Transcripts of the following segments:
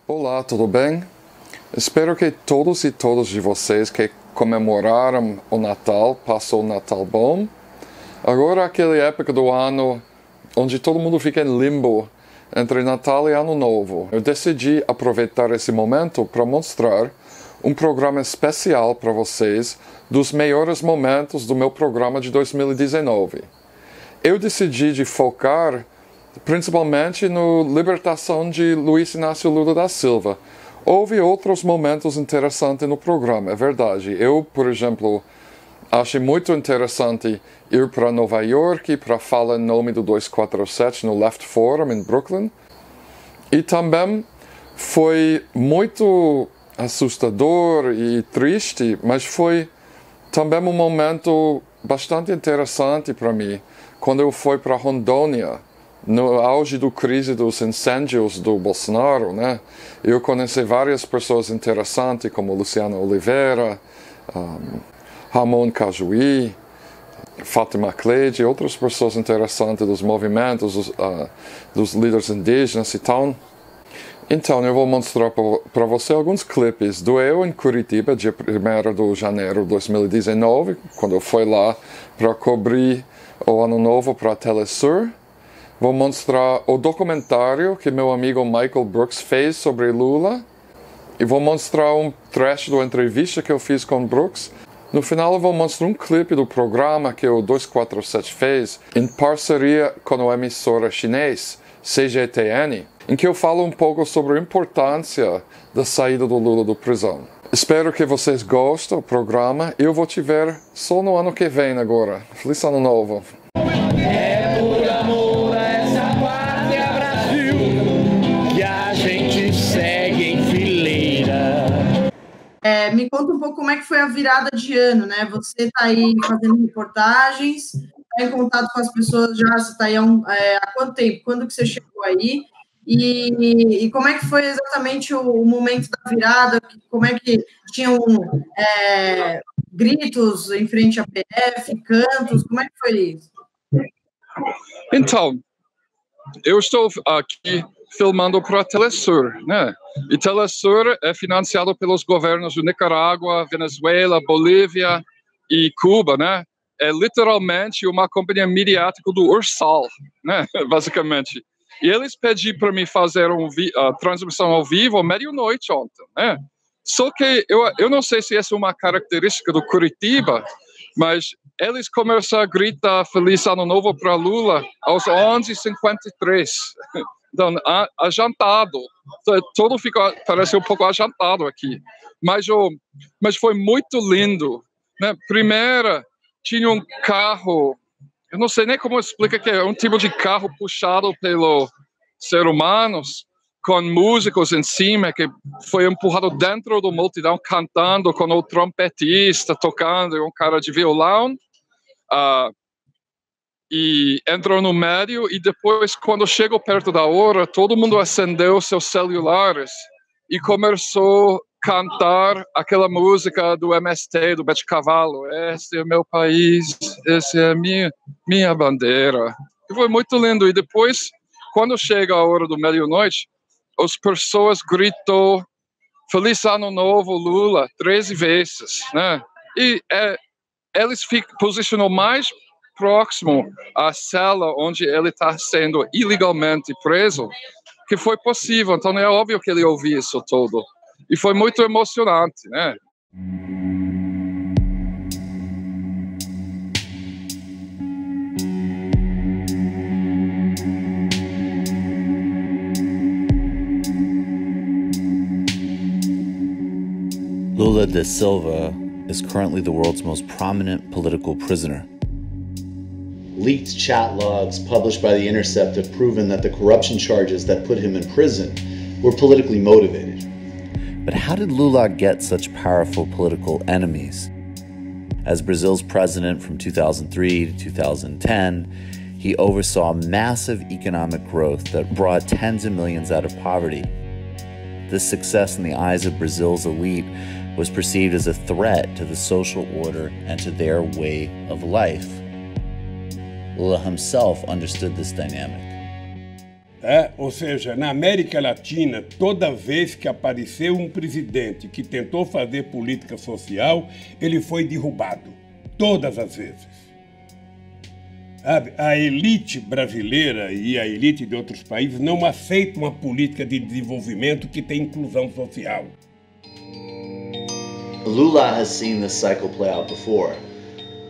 Olá, tudo bem? Espero que todos e todas de vocês que comemoraram o Natal passou um Natal bom. Agora é aquela época do ano onde todo mundo fica em limbo entre Natal e Ano Novo. Eu decidi aproveitar esse momento para mostrar um programa especial para vocês dos melhores momentos do meu programa de 2019. Eu decidi de focar principalmente no libertação de Luiz Inácio Lula da Silva. Houve outros momentos interessantes no programa, é verdade. Eu, por exemplo, achei muito interessante ir para Nova York para falar em nome do 247 no Left Forum em Brooklyn. E também foi muito assustador e triste, mas foi também um momento bastante interessante para mim, quando eu fui para Rondônia, no auge da crise dos incêndios do Bolsonaro, né? Eu conheci várias pessoas interessantes, como Luciana Oliveira, Ramon Cajuí, Fátima Cleide, e outras pessoas interessantes dos movimentos, dos líderes indígenas e tal. Então, eu vou mostrar para você alguns clipes do eu em Curitiba, dia 1º de janeiro de 2019, quando eu fui lá para cobrir o Ano Novo para a Telesur. Vou mostrar o documentário que meu amigo Michael Brooks fez sobre Lula. E vou mostrar um trecho da entrevista que eu fiz com Brooks. No final eu vou mostrar um clipe do programa que o 247 fez em parceria com a emissora chinês CGTN, em que eu falo um pouco sobre a importância da saída do Lula da prisão. Espero que vocês gostem do programa. Eu vou te ver só no ano que vem agora. Feliz Ano Novo! Me conta um pouco como é que foi a virada de ano, né? Você está aí fazendo reportagens, está em contato com as pessoas já, você está aí há quanto tempo? Quando que você chegou aí? E como é que foi exatamente o momento da virada? Como é que tinham gritos em frente à PF, cantos? Como é que foi isso? Então, eu estou aqui filmando para a Telesur, né? E Telesur é financiado pelos governos de Nicarágua, Venezuela, Bolívia e Cuba, né? É literalmente uma companhia mediática do Ursal, né? Basicamente. E eles pediram para mim fazer uma transmissão ao vivo meia-noite ontem, né? Só que eu não sei se essa é uma característica do Curitiba, mas eles começaram a gritar Feliz Ano Novo para Lula aos 11h53. Então, ajantado. Tudo parece um pouco ajantado aqui. Mas foi muito lindo, né? Primeiro, tinha um carro, eu não sei nem como explicar que é um tipo de carro puxado pelos seres humanos, com músicos em cima, que foi empurrado dentro da multidão, cantando, com o trompetista tocando, e um cara de violão. E entrou no meio, e depois, quando chegou perto da hora, todo mundo acendeu seus celulares e começou a cantar aquela música do MST, do Bete Cavalo. Esse é meu país, essa é minha bandeira. E foi muito lindo. E depois, quando chega a hora do meia-noite, as pessoas gritam Feliz Ano Novo, Lula, 13 vezes, né? E eles posicionam mais próximo à cela onde ele está sendo ilegalmente preso, que foi possível. Então é óbvio que ele ouviu isso tudo. E foi muito emocionante, né? Lula da Silva is currently the world's most prominent political prisoner. Leaked chat logs published by The Intercept have proven that the corruption charges that put him in prison were politically motivated. But how did Lula get such powerful political enemies? As Brazil's president from 2003 to 2010, he oversaw massive economic growth that brought tens of millions out of poverty. This success in the eyes of Brazil's elite was perceived as a threat to the social order and to their way of life. Lula himself understood this dynamic. Tá? Ou seja, na América Latina, toda vez que apareceu um presidente que tentou fazer política social, ele foi derrubado. Todas as vezes. A elite brasileira e a elite de outros países não aceitam uma política de desenvolvimento que tem inclusão social. Lula has seen this cycle play out before.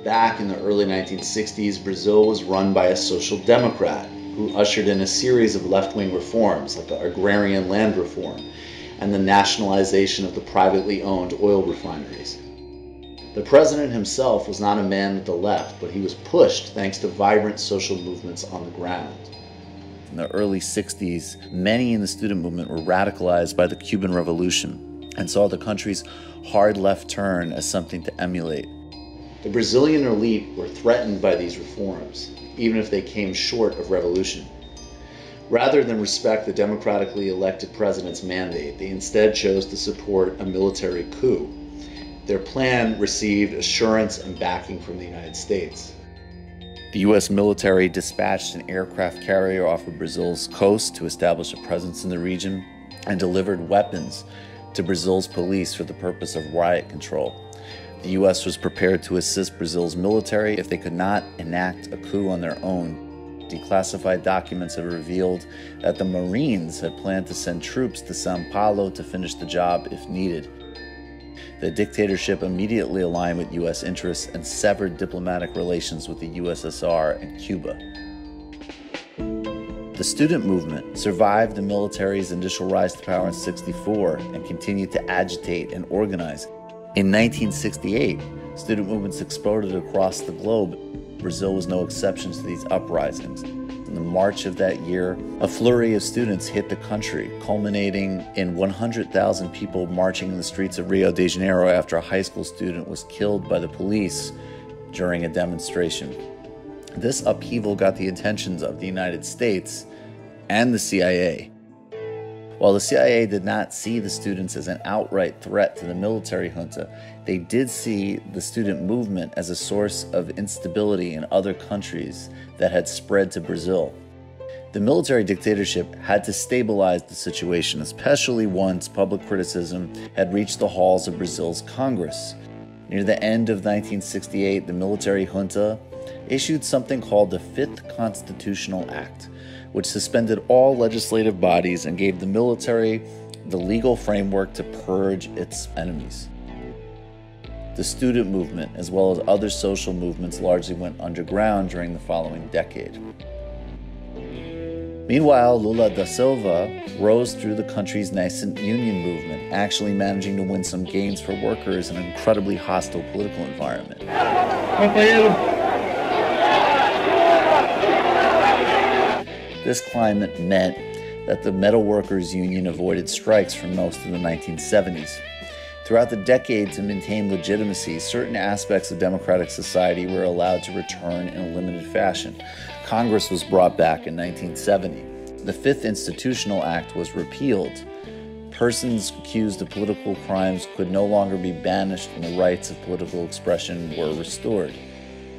Back in the early 1960s, Brazil was run by a social democrat who ushered in a series of left-wing reforms like the agrarian land reform and the nationalization of the privately owned oil refineries. The president himself was not a man of the left, but he was pushed thanks to vibrant social movements on the ground. In the early 60s, many in the student movement were radicalized by the Cuban Revolution and saw the country's hard left turn as something to emulate. The Brazilian elite were threatened by these reforms, even if they came short of revolution. Rather than respect the democratically elected president's mandate, they instead chose to support a military coup. Their plan received assurance and backing from the United States. The U.S. military dispatched an aircraft carrier off of Brazil's coast to establish a presence in the region and delivered weapons to Brazil's police for the purpose of riot control. The U.S. was prepared to assist Brazil's military if they could not enact a coup on their own. Declassified documents have revealed that the Marines had planned to send troops to São Paulo to finish the job if needed. The dictatorship immediately aligned with U.S. interests and severed diplomatic relations with the USSR and Cuba. The student movement survived the military's initial rise to power in '64 and continued to agitate and organize. In 1968, student movements exploded across the globe. Brazil was no exception to these uprisings. In the March of that year, a flurry of students hit the country, culminating in 100,000 people marching in the streets of Rio de Janeiro after a high school student was killed by the police during a demonstration. This upheaval got the attentions of the United States and the CIA. While the CIA did not see the students as an outright threat to the military junta, they did see the student movement as a source of instability in other countries that had spread to Brazil. The military dictatorship had to stabilize the situation, especially once public criticism had reached the halls of Brazil's Congress. Near the end of 1968, the military junta issued something called the Fifth Constitutional Act, which suspended all legislative bodies and gave the military the legal framework to purge its enemies. The student movement, as well as other social movements, largely went underground during the following decade. Meanwhile, Lula da Silva rose through the country's nascent union movement, actually managing to win some gains for workers in an incredibly hostile political environment. This climate meant that the metal workers' union avoided strikes for most of the 1970s. Throughout the decade, to maintain legitimacy, certain aspects of democratic society were allowed to return in a limited fashion. Congress was brought back in 1970. The Fifth Institutional Act was repealed. Persons accused of political crimes could no longer be banished, and the rights of political expression were restored.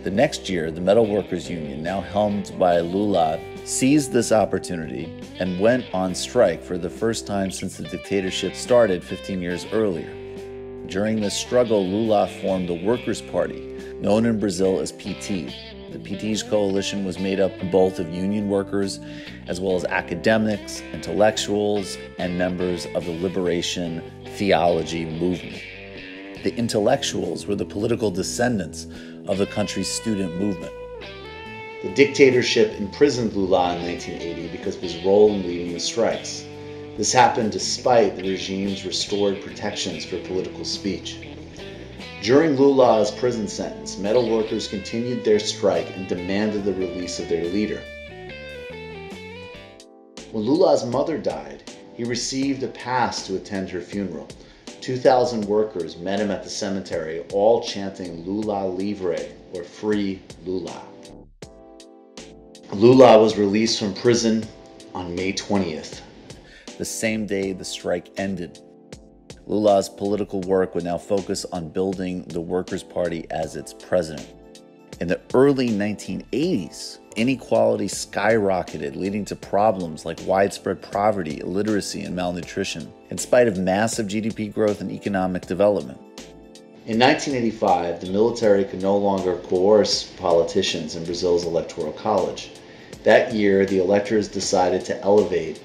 The next year, the Metal Workers Union, now helmed by Lula, seized this opportunity and went on strike for the first time since the dictatorship started 15 years earlier. During this struggle, Lula formed the Workers' Party, known in Brazil as PT. The PT's coalition was made up both of union workers as well as academics, intellectuals, and members of the liberation theology movement. The intellectuals were the political descendants of the country's student movement. The dictatorship imprisoned Lula in 1980 because of his role in leading the strikes. This happened despite the regime's restored protections for political speech. During Lula's prison sentence, metal workers continued their strike and demanded the release of their leader. When Lula's mother died, he received a pass to attend her funeral. 2,000 workers met him at the cemetery, all chanting Lula Livre, or Free Lula. Lula was released from prison on May 20th. The same day the strike ended. Lula's political work would now focus on building the Workers' Party as its president. In the early 1980s, inequality skyrocketed, leading to problems like widespread poverty, illiteracy, and malnutrition, in spite of massive GDP growth and economic development. In 1985, the military could no longer coerce politicians in Brazil's electoral college. That year, the electors decided to elevate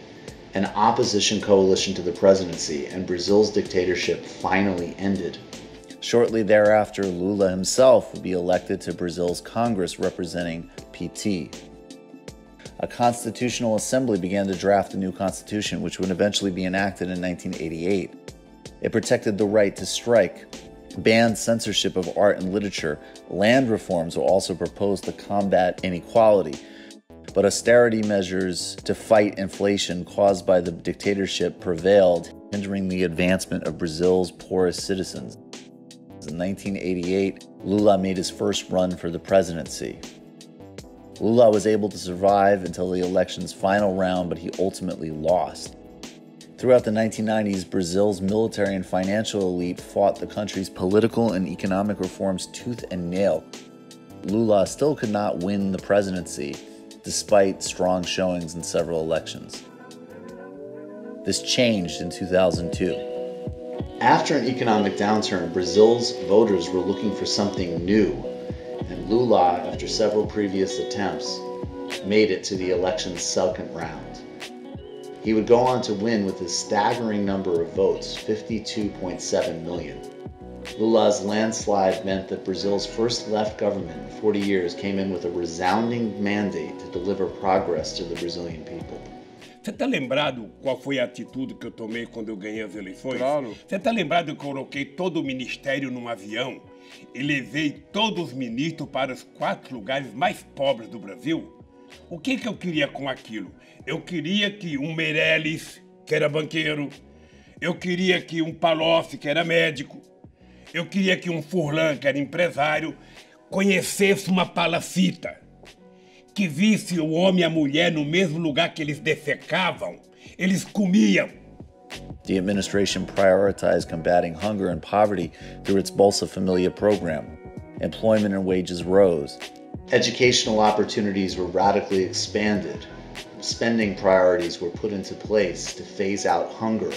an opposition coalition to the presidency, and Brazil's dictatorship finally ended. Shortly thereafter, Lula himself would be elected to Brazil's Congress representing PT. A constitutional assembly began to draft a new constitution, which would eventually be enacted in 1988. It protected the right to strike, banned censorship of art and literature. Land reforms were also proposed to combat inequality. But austerity measures to fight inflation caused by the dictatorship prevailed, hindering the advancement of Brazil's poorest citizens. In 1988, Lula made his first run for the presidency. Lula was able to survive until the election's final round, but he ultimately lost. Throughout the 1990s, Brazil's military and financial elite fought the country's political and economic reforms tooth and nail. Lula still could not win the presidency, despite strong showings in several elections. This changed in 2002. After an economic downturn, Brazil's voters were looking for something new, and Lula, after several previous attempts, made it to the election's second round. He would go on to win with a staggering number of votes, 52.7 million. Lula's landslide meant that Brazil's first left government in 40 years came in with a resounding mandate to deliver progress to the Brazilian people. Você está lembrado qual foi a atitude que eu tomei quando eu ganhei as eleições? Claro. Você está lembrado que eu coloquei todo o ministério num avião e levei todos os ministros para os 4 lugares mais pobres do Brasil? O que eu queria com aquilo? Eu queria que um Meirelles, que era banqueiro, eu queria que um Palocci, que era médico, eu queria que um Furlan, que era empresário, conhecesse uma palacita, que visse o homem e a mulher no mesmo lugar que eles defecavam, eles comiam. The administration prioritized combating hunger and poverty through its Bolsa Familia program. Employment and wages rose. Educational opportunities were radically expanded. Spending priorities were put into place to phase out hunger,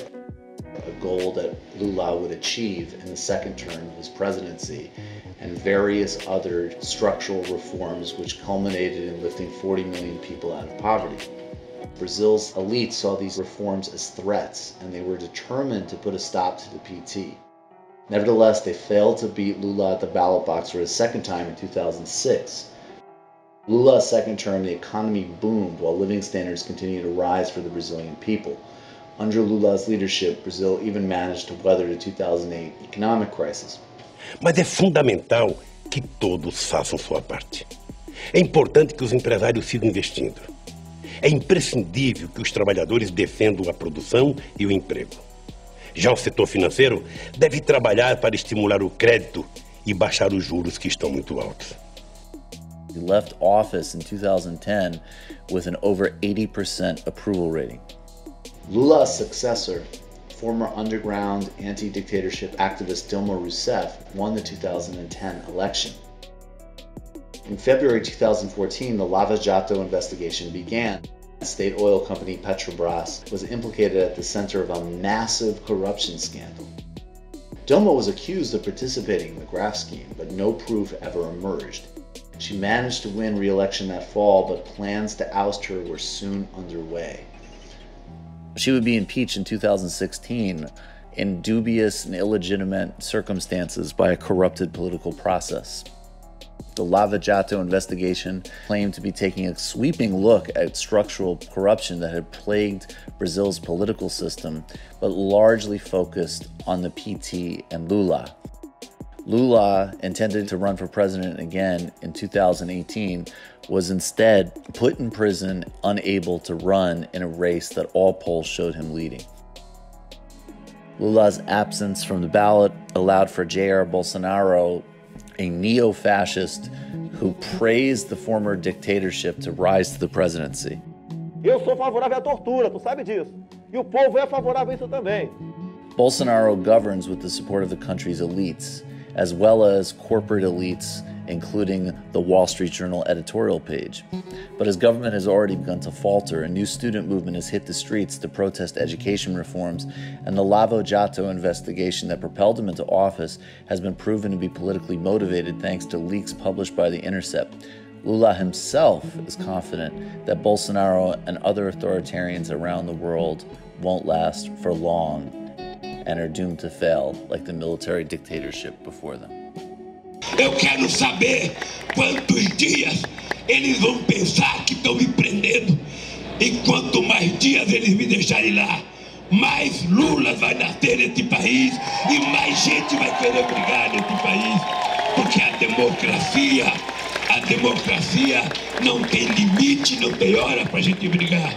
a goal that Lula would achieve in the second term of his presidency, and various other structural reforms which culminated in lifting 40 million people out of poverty. Brazil's elite saw these reforms as threats, and they were determined to put a stop to the PT. Nevertheless, they failed to beat Lula at the ballot box for his second time in 2006. Lula's second term, the economy boomed while living standards continued to rise for the Brazilian people. Under Lula's leadership, Brazil even managed to weather the 2008 economic crisis. Mas é fundamental que todos façam sua parte. É importante que os empresários sigam investindo. É imprescindível que os trabalhadores defendam a produção e o emprego. Já o setor financeiro deve trabalhar para estimular o crédito e baixar os juros que estão muito altos. He left office in 2010 with an over 80% approval rating. Lula's successor, former underground anti-dictatorship activist Dilma Rousseff, won the 2010 election. In February 2014, the Lava Jato investigation began. State oil company Petrobras was implicated at the center of a massive corruption scandal. Dilma was accused of participating in the graft scheme, but no proof ever emerged. She managed to win re-election that fall, but plans to oust her were soon underway. She would be impeached in 2016 in dubious and illegitimate circumstances by a corrupted political process. The Lava Jato investigation claimed to be taking a sweeping look at structural corruption that had plagued Brazil's political system, but largely focused on the PT and Lula. Lula, intended to run for president again in 2018, was instead put in prison, unable to run in a race that all polls showed him leading. Lula's absence from the ballot allowed for Jair Bolsonaro, a neo-fascist who praised the former dictatorship, to rise to the presidency. Eu sou favorável à tortura, tu sabe disso. E o povo é favorável a isso também. Bolsonaro governs with the support of the country's elites, as well as corporate elites including the Wall Street Journal editorial page. But his government has already begun to falter. A new student movement has hit the streets to protest education reforms, and the Lava Jato investigation that propelled him into office has been proven to be politically motivated thanks to leaks published by The Intercept. Lula himself is confident that Bolsonaro and other authoritarians around the world won't last for long and are doomed to fail like the military dictatorship before them. Eu quero saber quantos dias eles vão pensar que estão me prendendo. E quanto mais dias eles me deixarem lá, mais Lula vai nascer nesse país e mais gente vai querer brigar nesse país. Porque a democracia não tem limite, não tem hora para a gente brigar.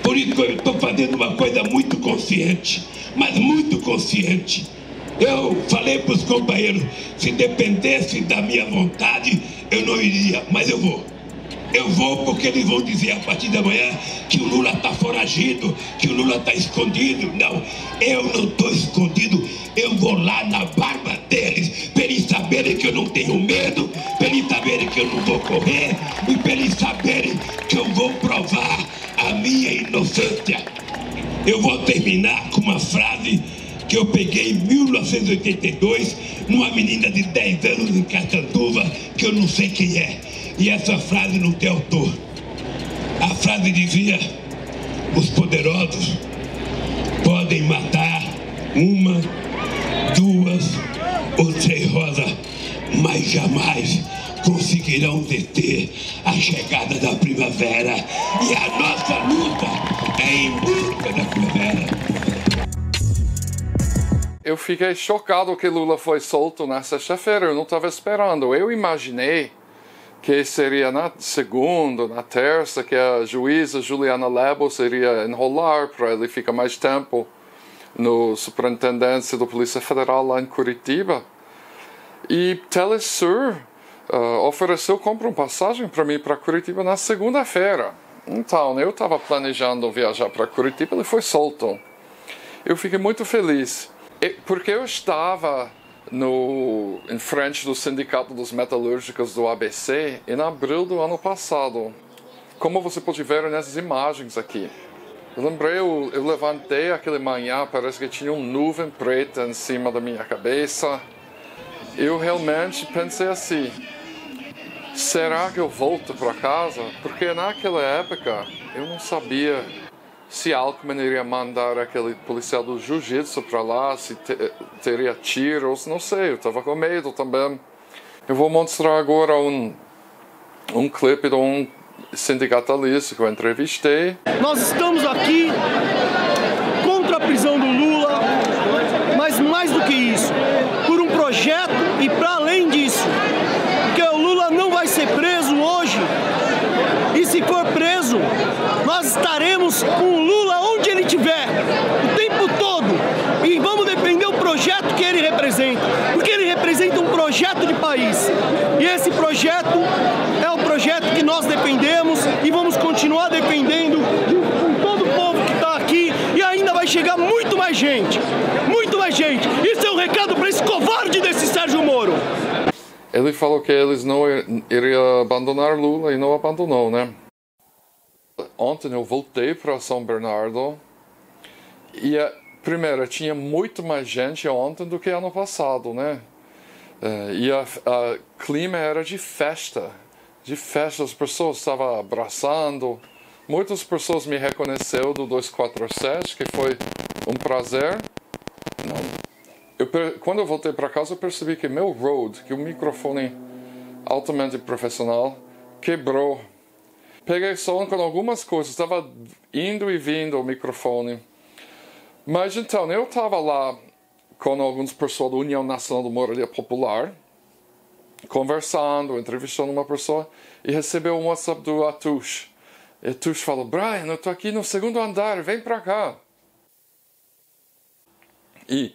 Por isso eu estou fazendo uma coisa muito consciente, mas muito consciente. Eu falei para os companheiros, se dependesse da minha vontade, eu não iria, mas eu vou. Eu vou porque eles vão dizer a partir da manhã que o Lula está foragido, que o Lula está escondido. Não, eu não estou escondido, eu vou lá na barba deles, para eles saberem que eu não tenho medo, para eles saberem que eu não vou correr e para eles saberem que eu vou provar a minha inocência. Eu vou terminar com uma frase que eu peguei em 1982 numa menina de 10 anos em Catanduva, que eu não sei quem é. E essa frase não tem autor. A frase dizia: os poderosos podem matar uma, duas ou três rosas, mas jamais conseguirão deter a chegada da primavera. E a nossa luta é em busca da primavera. Eu fiquei chocado que Lula foi solto na sexta-feira. Eu não estava esperando. Eu imaginei que seria na segunda, na terça, que a juíza Juliana Lebos iria enrolar para ele ficar mais tempo no Superintendência da Polícia Federal lá em Curitiba. E Telesur ofereceu comprar uma passagem para mim para Curitiba na segunda-feira. Então, eu estava planejando viajar para Curitiba, ele foi solto. Eu fiquei muito feliz, porque eu estava em frente do Sindicato dos Metalúrgicos do ABC em abril do ano passado. Como você pode ver nessas imagens aqui. Eu lembrei, eu levantei aquela manhã, parece que tinha uma nuvem preta em cima da minha cabeça. Eu realmente pensei assim, será que eu volto para casa? Porque naquela época eu não sabia se Alckmin iria mandar aquele policial do jiu-jitsu para lá, se teria tiros, não sei, eu estava com medo também. Eu vou mostrar agora um clipe de um sindicatalista que eu entrevistei. Nós estamos aqui contra a prisão do Lula, mas mais do que isso, por um projeto e para além disso, porque o Lula não vai ser preso hoje, e se for preso, nós estaremos com o Lula onde ele estiver, o tempo todo, e vamos defender o projeto que ele representa, porque ele representa um projeto de país, e esse projeto é o projeto que nós defendemos e vamos continuar defendendo com todo o povo que está aqui, e ainda vai chegar muito mais gente, muito mais gente. Isso é um recado para esse covarde desse Sérgio Moro. Ele falou que eles não iriam abandonar Lula e não abandonou, né? Ontem eu voltei para São Bernardo e, primeiro, tinha muito mais gente ontem do que ano passado, né? E o clima era de festa, as pessoas estavam abraçando. Muitas pessoas me reconheceram do 247, que foi um prazer. Quando eu voltei para casa, eu percebi que meu Rode, que é um microfone altamente profissional, quebrou. Peguei som com algumas coisas, estava indo e vindo o microfone. Mas então, eu estava lá com algumas pessoas da União Nacional de Moradia Popular, conversando, entrevistando uma pessoa, e recebi um WhatsApp do Atush. E Atush falou: Brian, eu estou aqui no segundo andar, vem para cá. E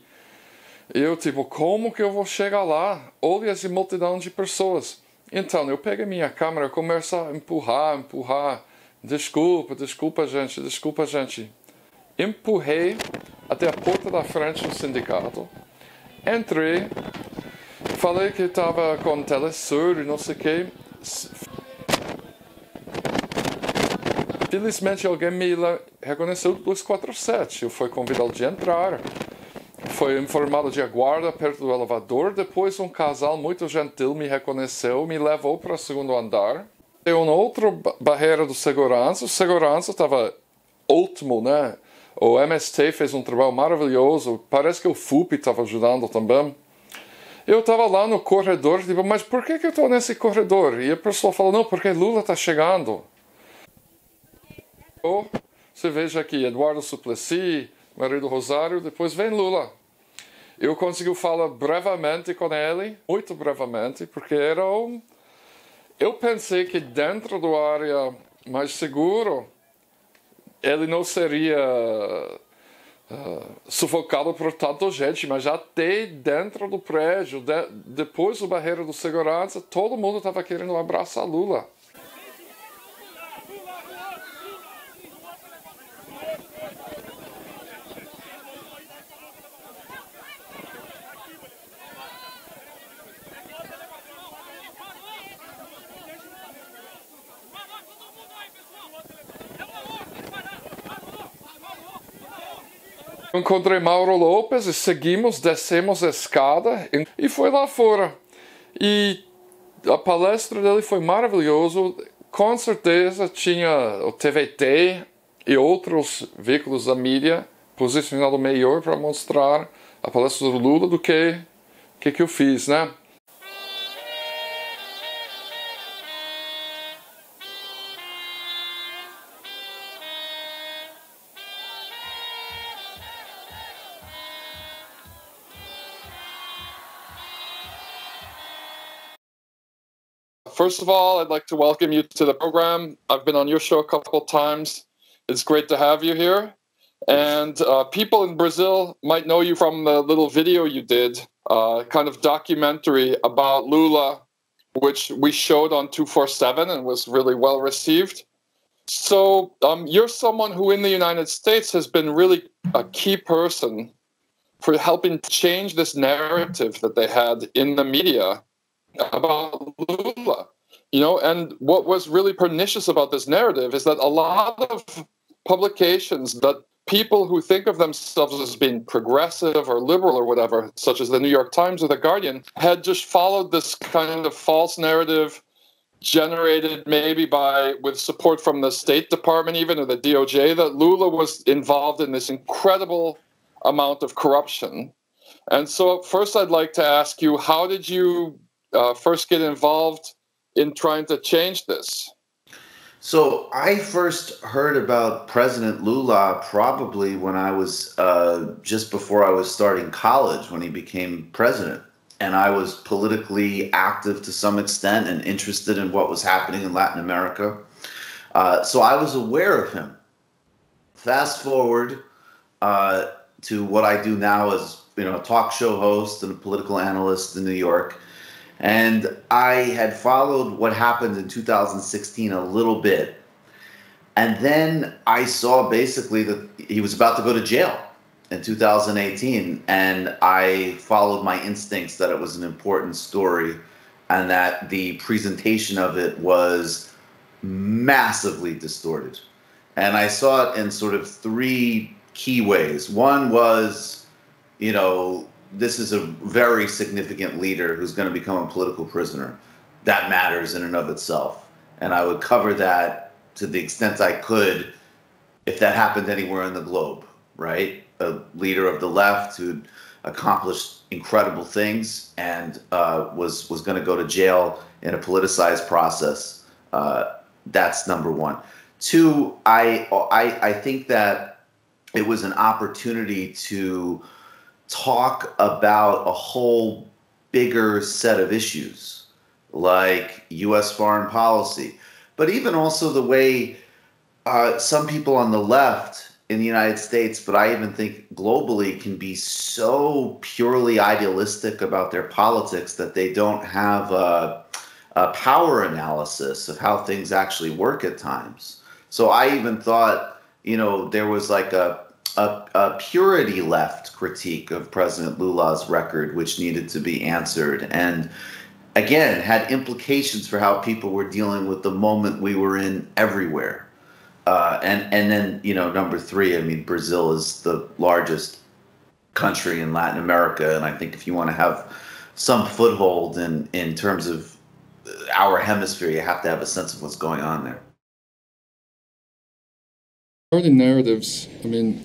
eu, como que eu vou chegar lá? Olha essa multidão de pessoas. Então, eu peguei minha câmera e comecei a empurrar. Desculpa, gente. Empurrei até a porta da frente do sindicato. Entrei, Falei que estava com telesur e não sei o quê. Felizmente alguém me reconheceu do 247. Eu fui convidado de entrar. Foi informado de aguarda perto do elevador. Depois um casal muito gentil me reconheceu, me levou para o segundo andar. Tem uma outra barreira do segurança. O segurança estava ótimo, né? O MST fez um trabalho maravilhoso. Parece que o FUP estava ajudando também. Eu estava lá no corredor, tipo, mas por que eu estou nesse corredor? E a pessoa falou, não, porque Lula está chegando. Você veja aqui, Eduardo Suplicy, marido Rosário, depois vem Lula. Eu consegui falar brevemente com ele, muito brevemente, porque era um... Eu pensei que dentro da área mais seguro, ele não seria sufocado por tanta gente, mas até dentro do prédio, depois do barreiro de segurança, todo mundo estava querendo abraçar Lula. Encontrei Mauro Lopes e descemos a escada e foi lá fora. E a palestra dele foi maravilhosa. Com certeza tinha o TVT e outros veículos da mídia posicionado melhor para mostrar a palestra do Lula do que eu fiz, né? First of all, I'd like to welcome you to the program. I've been on your show a couple of times. It's great to have you here. And people in Brazil might know you from the little video you did, kind of documentary about Lula, which we showed on 247 and was really well received. So you're someone who in the United States has been really a key person for helping change this narrative that they had in the media about Lula, you know, and what was really pernicious about this narrative is that a lot of publications that people who think of themselves as being progressive or liberal or whatever, such as the New York Times or the Guardian, had just followed this kind of false narrative generated maybe with support from the State Department even, or the DOJ, that Lula was involved in this incredible amount of corruption. And so first I'd like to ask you, how did you first get involved in trying to change this? So I first heard about President Lula probably when I was just before I was starting college, when he became president. And I was politically active to some extent and interested in what was happening in Latin America. So I was aware of him. Fast forward to what I do now as, you know, a talk show host and a political analyst in New York. And I had followed what happened in 2016 a little bit. And then I saw basically that he was about to go to jail in 2018. And I followed my instincts that it was an important story and that the presentation of it was massively distorted. And I saw it in sort of three key ways. One was, you know, this is a very significant leader who's going to become a political prisoner. That matters in and of itself. And I would cover that to the extent I could if that happened anywhere in the globe, right? A leader of the left who'd accomplished incredible things and was going to go to jail in a politicized process. That's number one. Two, I think that it was an opportunity to talk about a whole bigger set of issues like U.S. foreign policy, but even also the way some people on the left in the United States, but I even think globally, can be so purely idealistic about their politics that they don't have a power analysis of how things actually work at times. So I even thought, you know, there was like a a purity left critique of President Lula's record, which needed to be answered, and again had implications for how people were dealing with the moment we were in everywhere. And then, you know, number three, I mean, Brazil is the largest country in Latin America, and I think if you want to have some foothold in terms of our hemisphere, you have to have a sense of what's going on there. Regarding narratives, I mean,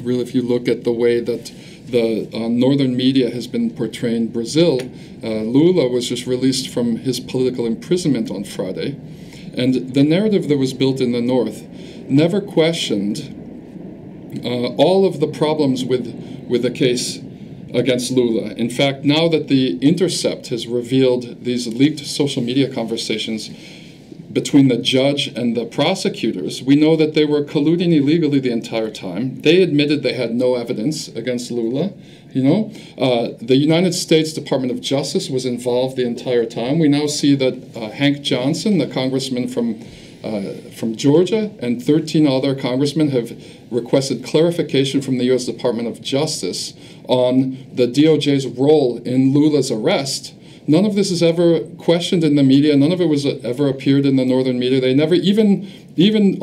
really, if you look at the way that the northern media has been portraying Brazil, Lula was just released from his political imprisonment on Friday, and the narrative that was built in the north never questioned all of the problems with the case against Lula. In fact, now that The Intercept has revealed these leaked social media conversations between the judge and the prosecutors, we know that they were colluding illegally the entire time. They admitted they had no evidence against Lula. You know, the United States Department of Justice was involved the entire time. We now see that Hank Johnson, the congressman from Georgia, and 13 other congressmen have requested clarification from the U.S. Department of Justice on the DOJ's role in Lula's arrest. None of this is ever questioned in the media. None of it was ever appeared in the northern media. They never, even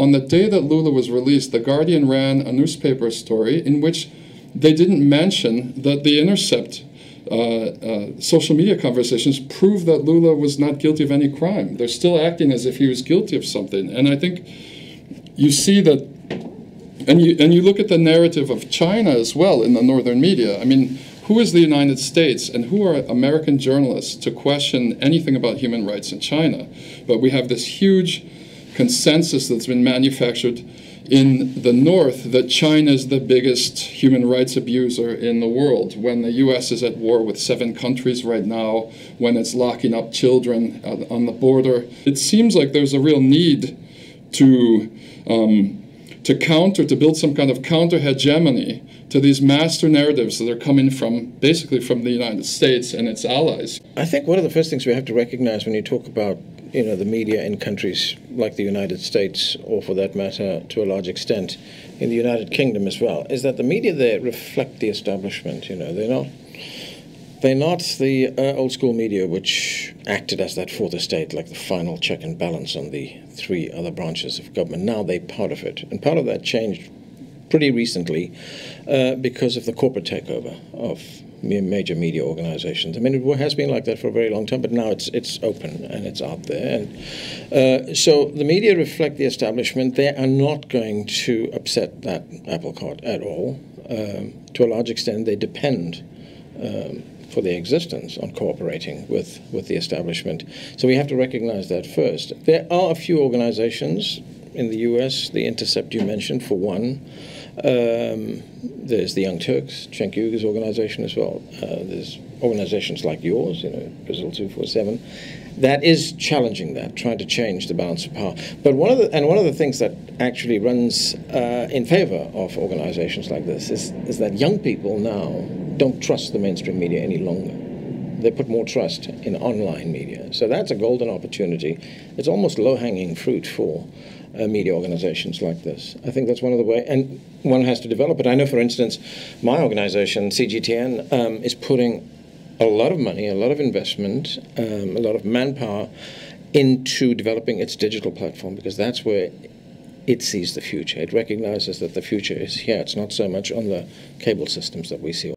on the day that Lula was released, The Guardian ran a newspaper story in which they didn't mention that The Intercept social media conversations prove that Lula was not guilty of any crime. They're still acting as if he was guilty of something. And I think you see that, and you look at the narrative of China as well in the northern media. I mean, who is the United States and who are American journalists to question anything about human rights in China? But we have this huge consensus that's been manufactured in the North that China is the biggest human rights abuser in the world, when the U.S. is at war with 7 countries right now, when it's locking up children on the border. It seems like there's a real need to build some kind of counter-hegemony to these master narratives that are coming basically from the United States and its allies. I think one of the first things we have to recognize when you talk about, you know, the media in countries like the United States, or for that matter, to a large extent, in the United Kingdom as well, is that the media there reflect the establishment. You know, they're not the old school media which acted as that fourth estate, like the final check and balance on the 3 other branches of government. Now they're part of it, and part of that changed pretty recently because of the corporate takeover of major media organizations. I mean, it has been like that for a very long time, but now it's open and it's out there. And so the media reflect the establishment. They are not going to upset that apple cart at all. To a large extent, they depend for their existence on cooperating with the establishment. So we have to recognize that first. There are a few organizations in the U.S., the Intercept you mentioned, for one. There's the Young Turks, Cenk Uyghur's organization as well. There's organizations like yours, you know, Brazil 247, that is challenging that, trying to change the balance of power. But one of the things that actually runs in favor of organizations like this is that young people now don't trust the mainstream media any longer. They put more trust in online media. So that's a golden opportunity. It's almost low-hanging fruit for media organizations like this. I think that's one of the ways, and one has to develop it. I know, for instance, my organization, CGTN, is putting a lot of money, a lot of investment, a lot of manpower into developing its digital platform, because that's where it sees the future. It recognizes that the future is here. It's not so much on the cable systems that we see.